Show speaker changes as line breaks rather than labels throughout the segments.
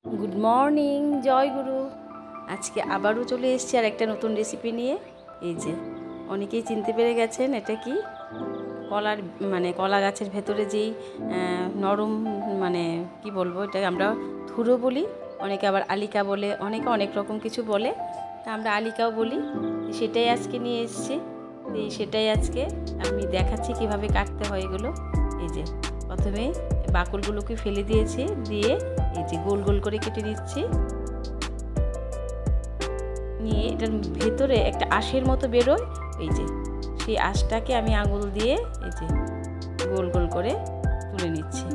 Good morning जय गुरु। आज के आबारो चले एसेछि आर एकटा नतून रेसिपि निये। এই যে অনেকেই চিনতে পেরে গেছেন এটা কি কলার মানে কলা গাছের ভেতরে যেই নরম মানে কি বলবো এটাকে আমরা থুরো বলি, অনেকে আবার আলিকা বলে, অনেকে অনেক রকম কিছু বলে, তা আমরা আলিকাও বলি। সেটাই আজকে নিয়ে এসেছি। সেটাই আজকে আমি দেখাচ্ছি কিভাবে কাটতে হয় এগুলো। এই যে প্রথমে বাকলগুলোকে ফেলে দিয়েছি, দিয়ে এই যে গোল গোল করে কেটে নিচ্ছি। নিয়ে এটার ভেতরে একটা আঁশের মতো বেরোয়, এই যে সেই আঁশটাকে আমি আঙুল দিয়ে এই যে গোল গোল করে তুলে নিচ্ছি।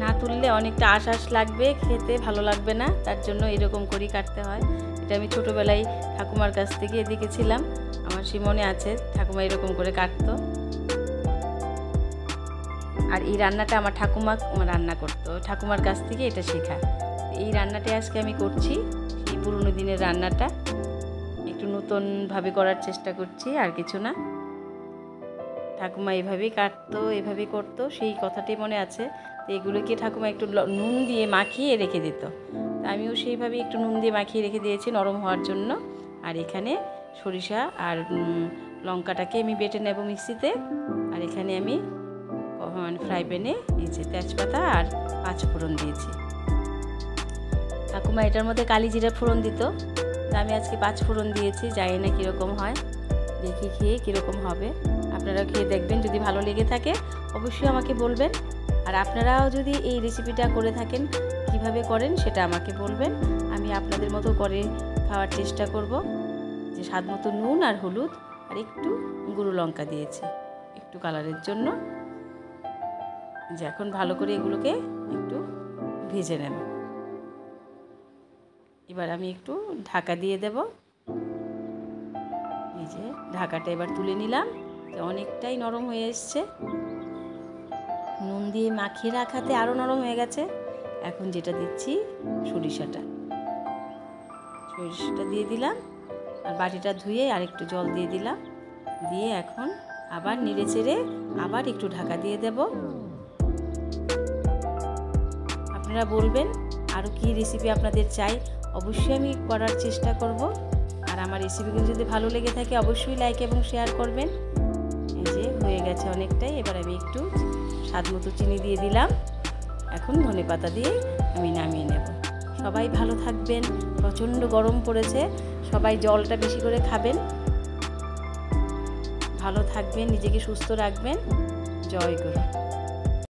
না তুললে অনেকটা আঁশ আঁশ লাগবে, খেতে ভালো লাগবে না, তার জন্য এরকম করেই কাটতে হয়। এটা আমি ছোটোবেলায় ঠাকুমার কাছ থেকে দেখেছিলাম, আমার সে মনে আছে ঠাকুমা এরকম করে কাটতো। আর এই রান্নাটা আমার ঠাকুমা রান্না করতো, ঠাকুমার কাছ থেকে এটা শেখা। এই রান্নাটা আজকে আমি করছি, সেই পুরনো দিনের রান্নাটা একটু নতুনভাবে করার চেষ্টা করছি, আর কিছু না। ঠাকুমা এভাবেই কাটতো, এভাবেই করতো, সেই কথাটাই মনে আছে। তো এগুলোকে ঠাকুমা একটু নুন দিয়ে মাখিয়ে রেখে দিত, তা আমিও সেইভাবেই একটু নুন দিয়ে মাখিয়ে রেখে দিয়েছি নরম হওয়ার জন্য। আর এখানে সরিষা আর লঙ্কাটাকে আমি বেটে নেব মিক্সিতে। আর এখানে আমি ফ্রাই প্যানে এই যে তেজপাতা আর 5 ফোড়ন দিয়েছি। ঠাকুমা এটার মধ্যে কালি জিরা ফোড়ন দিত, তা আমি আজকে 5 ফোড়ন দিয়েছি। জানি না কীরকম হয়, দেখি খেয়ে কীরকম হবে। আপনারা খেয়ে দেখবেন, যদি ভালো লেগে থাকে অবশ্যই আমাকে বলবেন। আর আপনারাও যদি এই রেসিপিটা করে থাকেন, কিভাবে করেন সেটা আমাকে বলবেন, আমি আপনাদের মতো করে খাওয়ার চেষ্টা করব। যে স্বাদ মতো নুন আর হলুদ আর একটু গুঁড়ো লঙ্কা দিয়েছি একটু কালারের জন্য। যে এখন ভালো করে এগুলোকে একটু ভেজে নেব। এবার আমি একটু ঢাকা দিয়ে দেব। এই যে ঢাকাটা এবার তুলে নিলাম, অনেকটাই নরম হয়ে এসছে। নুন দিয়ে মাখিয়ে রাখাতে আরও নরম হয়ে গেছে। এখন যেটা দিচ্ছি সরিষাটা দিয়ে দিলাম, আর বাটিটা ধুয়ে আর একটু জল দিয়ে দিলাম। দিয়ে এখন আবার নেড়ে চেড়ে আবার একটু ঢাকা দিয়ে দেব। আপনারা বলবেন আরও কী রেসিপি আপনাদের চাই, অবশ্যই আমি করার চেষ্টা করব। আর আমার রেসিপিগুলো যদি ভালো লেগে থাকে অবশ্যই লাইক এবং শেয়ার করবেন। এই যে হয়ে গেছে অনেকটাই। এবার আমি একটু স্বাদ মতো চিনি দিয়ে দিলাম। এখন ধনেপাতা দিয়ে আমি নামিয়ে নেব। সবাই ভালো থাকবেন, প্রচণ্ড গরম পড়েছে, সবাই জলটা বেশি করে খাবেন, ভালো থাকবেন, নিজেকে সুস্থ রাখবেন। জয় গুরু।